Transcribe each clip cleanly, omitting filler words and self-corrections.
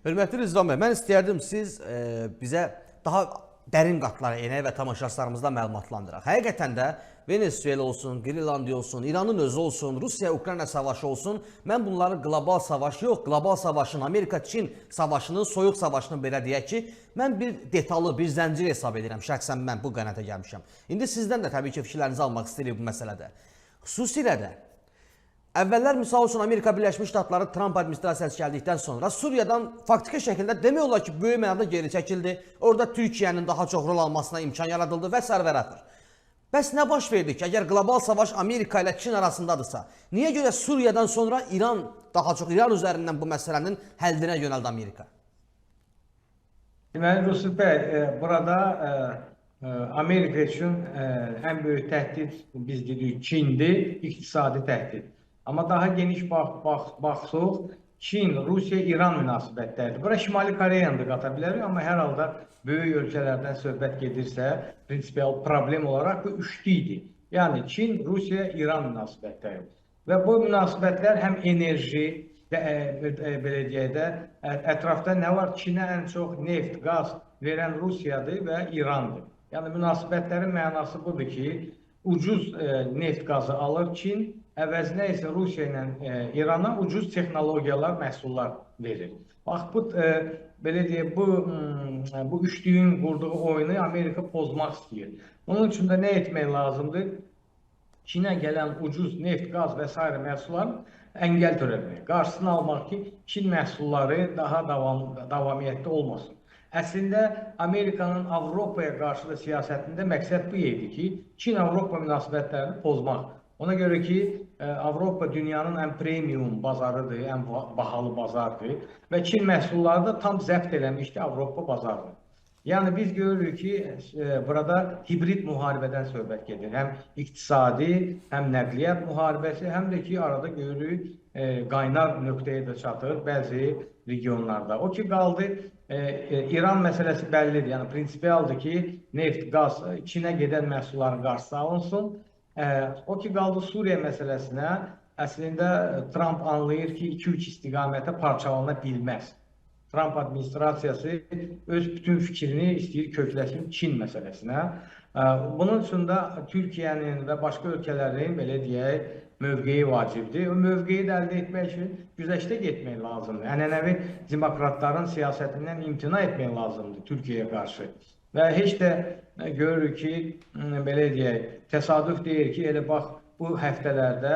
Hörmətli Rızvan bəy, mən istəyərdim siz bizə daha dərin qatlara enək və tamaşaçılarımızla məlumatlandıraq. Həqiqətən də Venezuela olsun, Qrilandiya olsun, İranın özü olsun, Rusiya-Ukrayna savaşı olsun, mən bunları qlobal savaş yox, qlobal savaşın, Amerika-Çin savaşının, soyuq savaşının belə deyək ki, mən bir detallı, bir zəncir hesab edirəm. Şəxsən mən bu qənaətə gəlmişəm. İndi sizdən də təbii ki, fikirlərinizi almaq istəyirik bu məsələdə. Xüsusilə də əvvəllər misal üçün Amerika Birləşmiş Ştatları Trump administrasiyası gəldikdən sonra Suriyadan faktiki şəkildə demək olar ki, böyük mənada geri çəkildi. Orada Türkiyənin daha çox rol almasına imkan yaradıldı və sərvəratdır. Bəs nə baş verdi ki, əgər qlobal savaş Amerika ilə Çin arasındadırsa, niyə görə Suriyadan sonra İran, daha çox İran üzərindən bu məsələnin həllinə yönəldi Amerika? Deməli, Yusuf bəy, burada Amerika üçün ən böyük təhdid biz dedik Çindir, iqtisadi təhdid. Amma daha geniş baxsaq, Çin, Rusiya, İran münasibətləridir. Bura Şimali Koreyanı da qata bilərik, amma hər halda böyük ölkələrdən söhbət gedirsə, prinsipial problem olaraq bu üçlü idi. Yəni Çin, Rusiya, İran münasibətləri. Və bu münasibətlər həm enerji, belə deyək də, ətrafda nə var? Çinə ən çox neft, qaz verən Rusiyadır və İrandır. Yəni münasibətlərin mənası budur ki, ucuz neft qazı alır Çin, əvəzinə isə Rusiya ilə İrana ucuz texnologiyalar, məhsullar verir. Bax, belə deyək, bu üçlüyün qurduğu oyunu Amerika pozmaq istəyir. Bunun üçün də nə etmək lazımdır? Çinə gələn ucuz neft, qaz və s. məhsulların əngəl törətmək. Qarşısını almaq ki, Çin məhsulları daha davamiyyətli olmasın. Əslində, Amerikanın Avropaya qarşı da siyasətində məqsəd bu idi ki, Çin-Avropa münasibətlərini pozmaq. Ona görə ki, Avropa dünyanın ən premium bazarıdır, ən bahalı bazardır və Çin məhsulları da tam zəbt eləmişdi Avropa bazarını. Yəni biz görürük ki, burada hibrid müharibədən söhbət gedir. Həm iqtisadi, həm nəqliyyat müharibəsi, həm də ki, arada görürük qaynar nöqtəyə də çatır bəzi regionlarda. O ki, qaldı, İran məsələsi bəllidir. Yəni prinsipialdır ki, neft, qaz, Çinə gedən məhsulların qarşısı alınsın. O ki, qaldı Suriya məsələsinə, əslində Trump anlayır ki, 2-3 istiqamətə parçalana bilməz. Trump administrasiyası öz bütün fikrini istəyir kökləsin Çin məsələsinə. Bunun üçün də Türkiyənin və başqa ölkələrin, belə deyək, mövqeyi vacibdir. O mövqeyi də əldə etmək üçün güzəştə getmək lazımdır. Ənənəvi demokratların siyasətindən imtina etmək lazımdır Türkiyəyə qarşı. Və heç də görürük ki, belə deyək, təsadüf deyir ki, elə bax, bu həftələrdə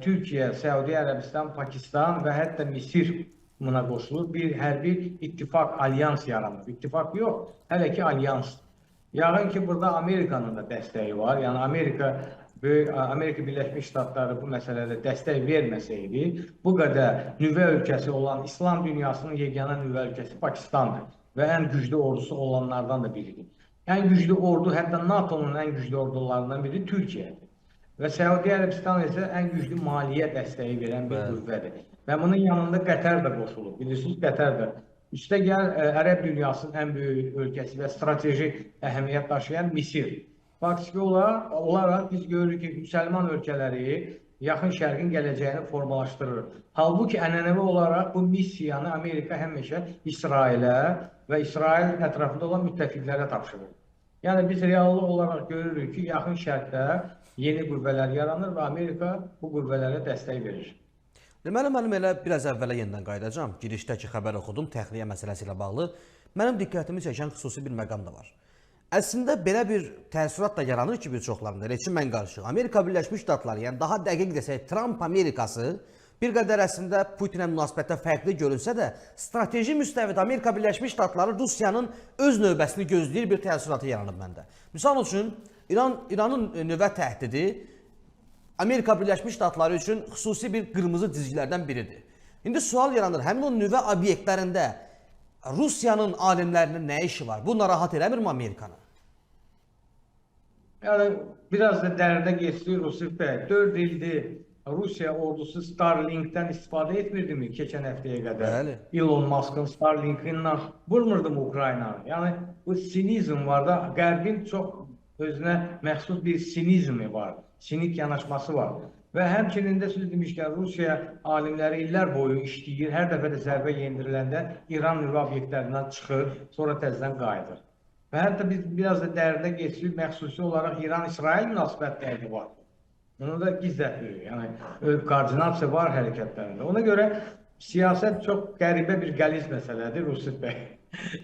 Türkiyə, Səudi Ərəbistan, Pakistan və hətta Misir buna qoşulur. Bir hərbi ittifaq, alyans yaranır. İttifaq yox, hələ ki alyans. Yəqin ki, burada Amerikanın da dəstəyi var. Yəni Amerika Birləşmiş Ştatları bu məsələdə dəstək verməsəydi, bu qədər nüvə ölkəsi olan İslam dünyasının yeganə nüvə ölkəsi Pakistandır və ən güclü ordusu olanlardan da biridir. Ən güclü ordu, hətta NATO-nun ən güclü ordularından biri Türkiyədir. Və Səudi Ərəbistan isə ən güclü maliyyə dəstəyi verən bir qüvvədir. Və bunun yanında Qətər də qoşulub. Bilirsiniz, Qətər də. Üstə gəl, Ərəb dünyasının ən böyük ölkəsi və strateji əhəmiyyət daşıyan Misir. Faktiki olaraq biz görürük ki, müsəlman ölkələri Yaxın Şərqin gələcəyini formalaşdırır. Halbuki ənənəvi olaraq bu missiyanı Amerika həmişə İsrailə və İsrail ətrafında olan müttəfiqlərə tapşırır. Yəni biz reallı olaraq görürük ki, Yaxın Şərqdə yeni qüvvələr yaranır və Amerika bu qüvvələrə dəstək verir. Deməli, mənim elə biraz əvvələ yenidən qayıdacağım. Girişdəki xəbər oxudum, təxliyə məsələsi ilə bağlı. Mənim diqqətimi çəkən xüsusi bir məqam da var. Əslində belə bir təəssürat da yaranır ki, bir çoxlarında, elə ki, mən qarışıq. Amerika Birləşmiş Ştatları, yəni daha dəqiq desək, Trump Amerikası bir qədər əslində Putinə münasibətdə fərqli görünsə də, strateji müstəvidə Amerika Birləşmiş Ştatları Rusiyanın öz növbəsini gözləyir bir təəssüratı yaranıb məndə. Misal üçün, İranın nüvə təhdidi Amerika Birləşmiş Ştatları üçün xüsusi bir qırmızı cizgilərdən biridir. İndi sual yaranır, həmin o nüvə obyektlərində Rusiyanın alimlərinin nə işi var? Bu narahat eləmirmi Amerikanı? Yəni, biraz da dərdə geçsin Yusuf bəy. 4 ildir Rusiya ordusu Starlink'dən istifadə etmirdi mi keçən həftəyə qədər? Bəli. Elon Musk'ın Starlink'indən vurmurdu mu Ukraynanı? Yəni, bu sinizm var da, Qərbin çox özünə məxsus bir sinizmi var, sinik yanaşması var. Və həmçinin də siz demişkən, Rusiya alimləri illər boyu işləyir, hər dəfə də zərbə yendiriləndə İran nüvə obyektlərindən çıxır, sonra təzədən qayıdır. Və hətta biz biraz da dərinə geçib, məxsusi olaraq İran-İsrail münasibətləri var. Onu da gizlətmirik. Yəni koordinasiya var hərəkətlərində. Ona görə siyasət çox qəribə bir qəliz məsələdir Rusif bəy.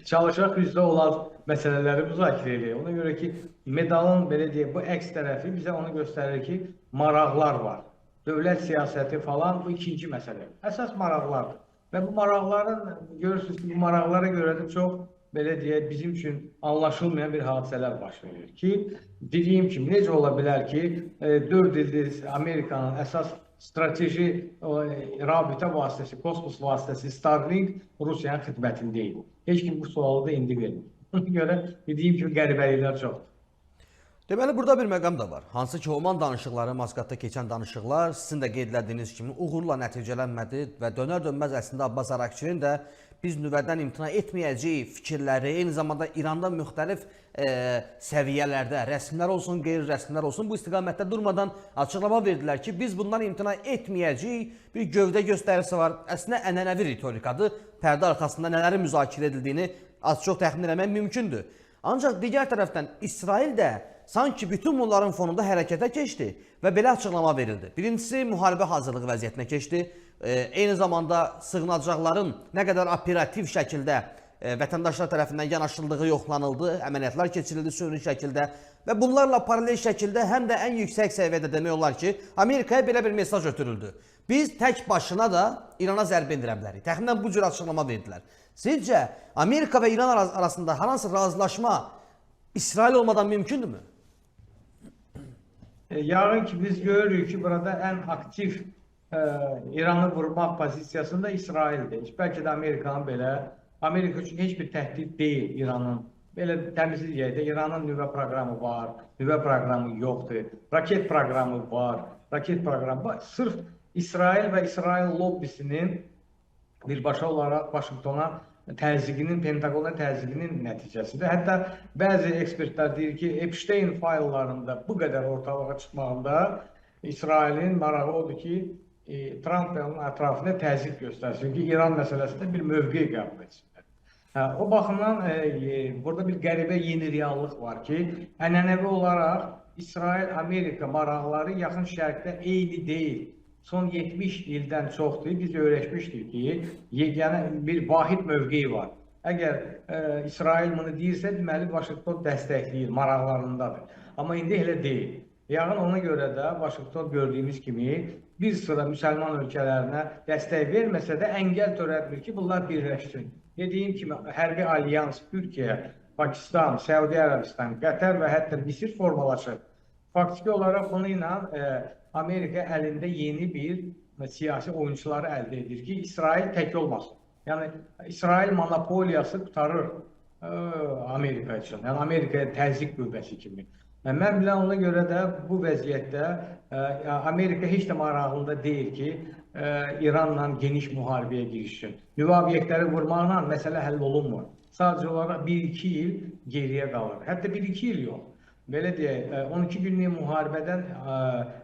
Çalışaq üzrə olan məsələləri müzakirə edək. Ona görə ki, medalın belə deyək, bu əks tərəfi bizə onu göstərir ki, maraqlar var. Dövlət siyasəti falan bu ikinci məsələ. Əsas maraqlardır. Və bu maraqların, görürsünüz ki, bu maraqlara görə də çox belə deyək, bizim üçün anlaşılmayan bir hadisələr baş verir ki, dediyim kimi, necə ola bilər ki, 4 ildir Amerikanın əsas strateji rabitə vasitəsi, kosmos vasitəsi Starlink Rusiyanın xidmətində idi. Heç kim bu sualı da indi vermir. Ona görə dediyim kimi qəribəliklər çoxdur. Deməli, burada bir məqam da var. Hansı ki, Oman danışıqları, Maskatda keçən danışıqlar sizin də qeyd etdiyiniz kimi uğurla nəticələnmədi və dönər-dönməz əslində Abbas Arakçinin də biz nüvədən imtina etməyəcəyik fikirləri, eyni zamanda İranda müxtəlif səviyyələrdə, rəsmlər olsun, qeyri-rəsmlər olsun, bu istiqamətdə durmadan açıqlama verdilər ki, biz bundan imtina etməyəcəyik, bir gövdə göstərisi var. Əslində ənənəvi ritorikadır, pərdə arxasında nələrin müzakirə edildiyini az-çox təxmin etmək mümkündür. Ancaq digər tərəfdən İsrail də sanki bütün bunların fonunda hərəkətə keçdi və belə açıqlama verildi. Birincisi, müharibə hazırlığı vəziyyətinə keçdi. Eyni zamanda sığınacaqların nə qədər operativ şəkildə vətəndaşlar tərəfindən yanaşıldığı yoxlanıldı, əməliyyatlar keçirildi süni şəkildə və bunlarla paralel şəkildə həm də ən yüksək səviyyədə demək olar ki, Amerikaya belə bir mesaj ötürüldü. Biz tək başına da İrana zərbə endirə bilərik. Təxminən bu cür açıqlama verdilər. Sizcə, Amerika və İran arasında hər hansı razılaşma İsrail olmadan mümkündürmü? Yarın ki biz görürük ki burada ən aktiv İranı vurmaq pozisiyasında İsraildir. Bəlkə də Amerikanın belə, Amerika üçün heç bir təhdid deyil İranın. Belə təmizlik deyək də, İranın nüvə proqramı var, nüvə proqramı yoxdur, raket proqramı var, raket proqramı var. Sırf İsrail və İsrail lobbisinin birbaşa olaraq Vaşinqtona təzyiqinin, Pentaqona təzyiqinin nəticəsidir. Hətta bəzi ekspertlər deyir ki, Epstein fayllarında bu qədər ortalığa çıxmağında İsrailin marağı odur ki, Trump və onun ətrafında təzyiq göstərsin ki, İran məsələsində bir mövqe qəbul etsinlər. O baxımdan burada bir qəribə yeni reallıq var ki, ənənəvi olaraq İsrail-Amerika maraqları yaxın şərqdə eyni deyil. Son 70 ildən çoxdur, biz öyrəşmişdik ki, yəni bir vahid mövqeyi var. Əgər İsrail bunu deyirsə, deməli Vaşinqton dəstəkləyir, maraqlarındadır. Amma indi elə deyil. Yağın ona görə də Vaşinqton gördüyümüz kimi bir sıra müsəlman ölkələrinə dəstək verməsə də əngəl törətmir ki, bunlar birləşsin. Dediyim kimi, hərbi alyans Türkiyə, Pakistan, Səudi Ərəbistan, Qətər və hətta Misir formalaşır. Faktiki olaraq bunu ilə Amerika əlində yeni bir siyasi oyuncuları əldə edir ki, İsrail tək olmasın. Yəni, İsrail monopoliyası qutarır Amerika üçün. Yəni, Amerikaya təzyiq qüvvəsi kimi. Mən bilən ona görə də bu vəziyyətdə Amerika heç də marağında deyil ki, İranla geniş müharibəyə girişsin. Nüvə obyektləri vurmaqla məsələ həll olunmur. Sadəcə olaraq 1-2 il geriyə qalır. Hətta 1-2 il yox. Belə deyək, 12 günlük müharibədən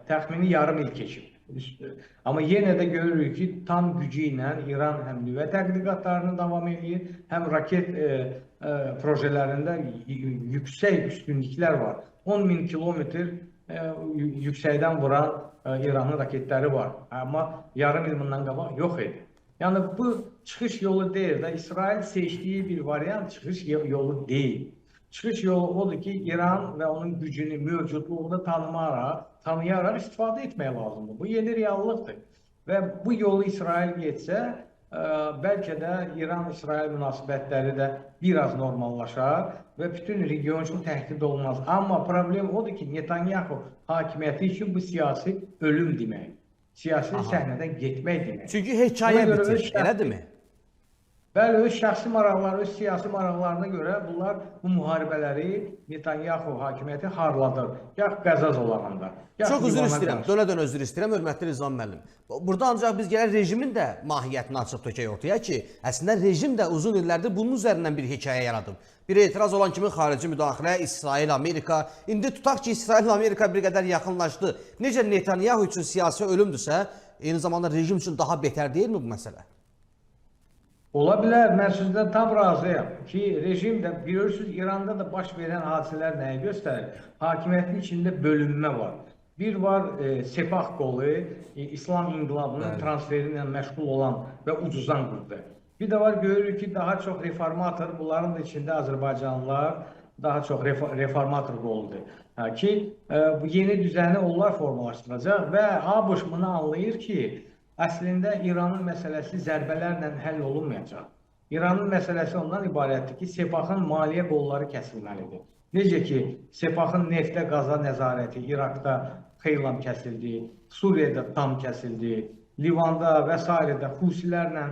təxmini yarım il keçib. Amma yenə də görürük ki, tam gücü ilə İran həm nüvə tədqiqatlarını davam edir, həm raket projelərində yüksək üstünlüklər var. 10.000 kilometr yüksəkdən vuran İranın raketləri var. Amma yarım il bundan qabaq yox idi. Yəni bu çıxış yolu deyil də, İsrail seçdiyi bir variant çıxış yolu deyil. Çıxış yolu odur ki, İran və onun gücünü, mövcudluğunu tanıyaraq istifadə etmək lazımdır. Bu yeni reallıqdır. Və bu yolu İsrail getsə, bəlkə də İran-İsrail münasibətləri də biraz normallaşar və bütün region üçün təhdid olmaz. Amma problem odur ki, Netanyahu hakimiyyəti üçün bu siyasi ölüm demək. Siyasi səhnədən getmək demək. Çünki hekayə bitir, elədirmi? Bəli, öz şəxsi maraqları, öz siyasi maraqlarına görə bunlar bu müharibələri Netanyahu hakimiyyəti harladır. Gah Qəzza zolağında, gah Çox üzr Livana istəyirəm, qarşı. dönə-dönə üzr istəyirəm, hörmətli Rizvan müəllim. Burada ancaq biz gələk rejimin də mahiyyətini açıq tökək ortaya ki, əslində rejim də uzun illərdir bunun üzərindən bir hekayə yaradıb. Bir etiraz olan kimi xarici müdaxilə, İsrail, Amerika. İndi tutaq ki, İsrail, Amerika bir qədər yaxınlaşdı. Necə Netanyahu üçün siyasi ölümdürsə, eyni zamanda rejim üçün daha betər deyilmi bu məsələ? Ola bilər, mən sizdən tam razıyam ki, rejim də bilirsiniz İranda da baş verən hadisələr nəyi göstərir? Hakimiyyətin içində bölünmə var. Bir var Sepah qolu, İslam inqilabının transferi ilə məşğul olan və ucuzan qurdu. Bir də var görürük ki, daha çox reformator, bunların da içində Azərbaycanlılar daha çox reformator qoludur. Ki, bu yeni düzəni onlar formalaşdıracaq və ABŞ bunu anlayır ki, əslində İranın məsələsi zərbələrlə həll olunmayacaq. İranın məsələsi ondan ibarətdir ki, Sepahın maliyyə qolları kəsilməlidir. Necə ki, Sepahın neftə, qaza nəzarəti İraqda xeylam kəsildi, Suriyada tam kəsildi, Livanda və s. də Husilərlə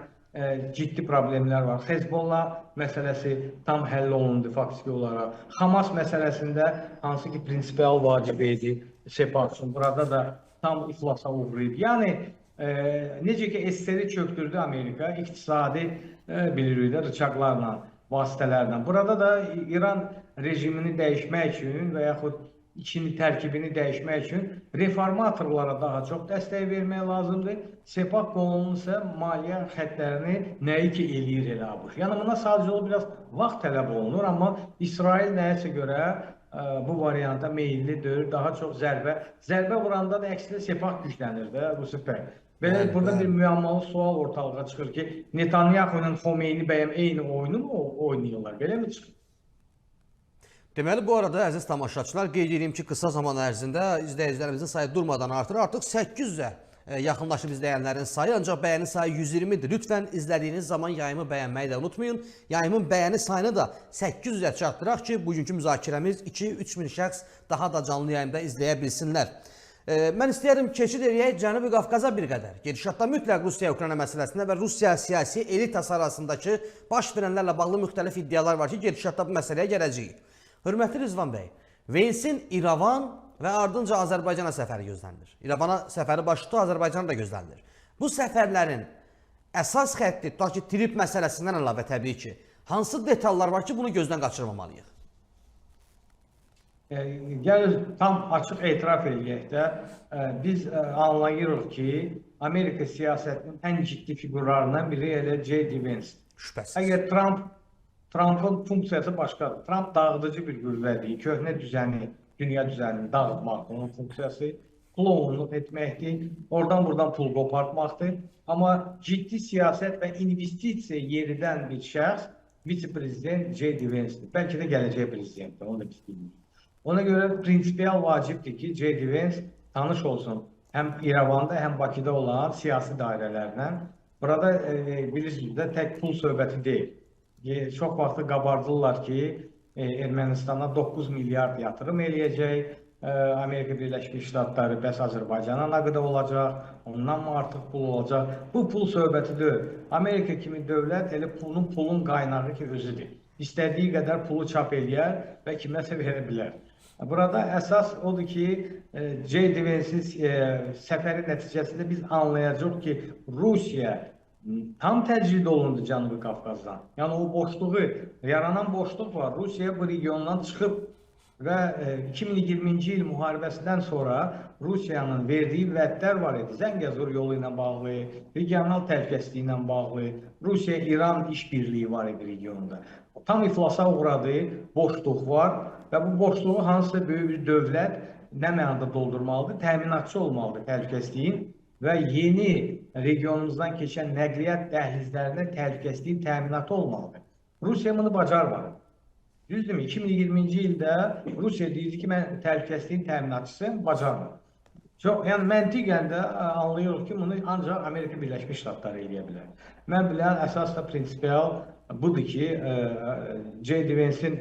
ciddi problemlər var. Hezbollah məsələsi tam həll olundu faktiki olaraq. Hamas məsələsində hansı ki, prinsipial vacib idi Sepah üçün, burada da tam iflasa uğrayıb. Yəni, necə ki, SSR-i çöktürdü Amerika, iqtisadi bilirik də rıçaqlarla, vasitələrlə. Burada da İran rejimini dəyişmək üçün və yaxud içini tərkibini dəyişmək üçün reformatorlara daha çox dəstək vermək lazımdır. Sepah qolunun isə maliyyə xətlərini nəyi ki eləyir elə ABŞ. Yəni buna sadəcə o biraz vaxt tələb olunur, amma İsrail nəyəsə görə bu varianta meyillidir, daha çox zərbə vuranda da əksinə Sepah güclənir də bu səfər. Belə burada bir müəmmalı sual ortalığa çıxır ki, Netanyahu ilə Xomeyni bəyəm eyni oyunu mu oynayırlar? Belə mi çıxır? Deməli, bu arada əziz tamaşaçılar, qeyd edeyim ki, qısa zaman ərzində izləyicilərimizin sayı durmadan artır. Artıq 800-ə yaxınlaşıb izləyənlərin sayı, ancaq bəyəni sayı 120-dir. Lütfən izlədiyiniz zaman yayımı bəyənməyi də unutmayın. Yayımın bəyəni sayını da 800-ə çatdıraq ki, bugünkü müzakirəmiz 2-3 min şəxs daha da canlı yayımda izləyə bilsinlər. Mən istəyərdim keçid edək Cənubi Qafqaza bir qədər. Gedişatda mütləq Rusiya-Ukrayna məsələsində və Rusiya siyasi elitası arasındakı baş verənlərlə bağlı müxtəlif iddialar var ki, gedişatda bu məsələyə gələcəyik. Hörmətli Rizvan bəy, Vensin İrəvan və ardınca Azərbaycana səfəri gözlənilir. İrəvana səfəri baş tutdu, Azərbaycana da gözlənilir. Bu səfərlərin əsas xətti, tutaq ki, trip məsələsindən əlavə təbii ki, hansı detallar var ki, bunu gözdən qaçırmamalıyıq? Gəlir tam açıq etiraf edək də, biz anlayırıq ki, Amerika siyasətinin ən ciddi figurlarından biri elə J.D. Vance. Şübhəsiz. Əgər Trump'ın funksiyası başqadır. Trump dağıdıcı bir qüvvədir, köhnə düzəni, dünya düzənini dağıtmaq onun funksiyası, klonluq etməkdir, oradan-buradan pul qopartmaqdır. Amma ciddi siyasət və investisiya yeridən bir şəxs vitse-prezident J.D. Vance'dir. Bəlkə də gələcək prezidentdir, onu da biz bilmirik. Ona görə prinsipial vacibdir ki, J.D. Vance tanış olsun həm İrəvanda, həm Bakıda olan siyasi dairələrlə. Burada bilirsiniz də tək pul söhbəti deyil. Çox vaxtı qabardırlar ki, Ermənistana 9 milyard yatırım eləyəcək, Amerika Birləşmiş Ştatları bəs Azərbaycana nə qədər olacaq, ondan mı artıq pul olacaq? Bu pul söhbətidir. Amerika kimi dövlət elə pulun qaynağı ki özüdür. İstədiyi qədər pulu çap eləyər və kiməsə verə bilər. Burada əsas odur ki, J.D. Vance'in səfəri nəticəsində biz anlayacağıq ki, Rusiya tam təcrid olundu Cənubi Qafqazdan. Yəni o boşluğu, yaranan boşluq var. Rusiya bu regiondan çıxıb və 2020-ci il müharibəsindən sonra Rusiyanın verdiyi vədlər var idi. Zəngəzur yolu ilə bağlı, regional təhlükəsizliyi ilə bağlı, Rusiya-İran işbirliyi var idi regionda. Tam iflasa uğradı, boşluq var və bu boşluğu hansısa böyük bir dövlət nə mənada doldurmalıdır? Təminatçı olmalıdır təhlükəsizliyin və yeni regionumuzdan keçən nəqliyyat dəhlizlərində təhlükəsizliyin təminatı olmalıdır. Rusiya bunu bacarmadı. Düzdürmü? 2020-ci ildə Rusiya deyirdi ki, mən təhlükəsizliyin təminatçısıyım, bacarmadı. Yəni məntiqən də anlayırıq ki, bunu ancaq Amerika Birləşmiş Ştatları eləyə bilər. Mən bilən əsas da prinsipial budur ki, J.D. Vance'in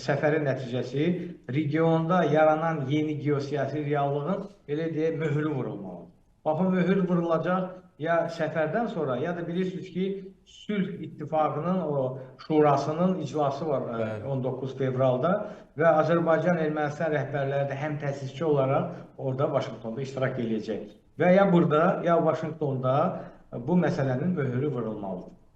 səfəri nəticəsi regionda yaranan yeni geosiyasi reallığın elə deyə möhürü vurulmalıdır. Baxın, möhür vurulacaq ya səfərdən sonra, ya da bilirsiniz ki, Sülh İttifaqının o şurasının iclası var 19 fevralda və Azərbaycan Ermənistan rəhbərləri də həm təsisçi olaraq orada Vaşinqtonda iştirak edəcək. Və ya burada, ya Vaşinqtonda bu məsələnin möhürü vurulmalıdır.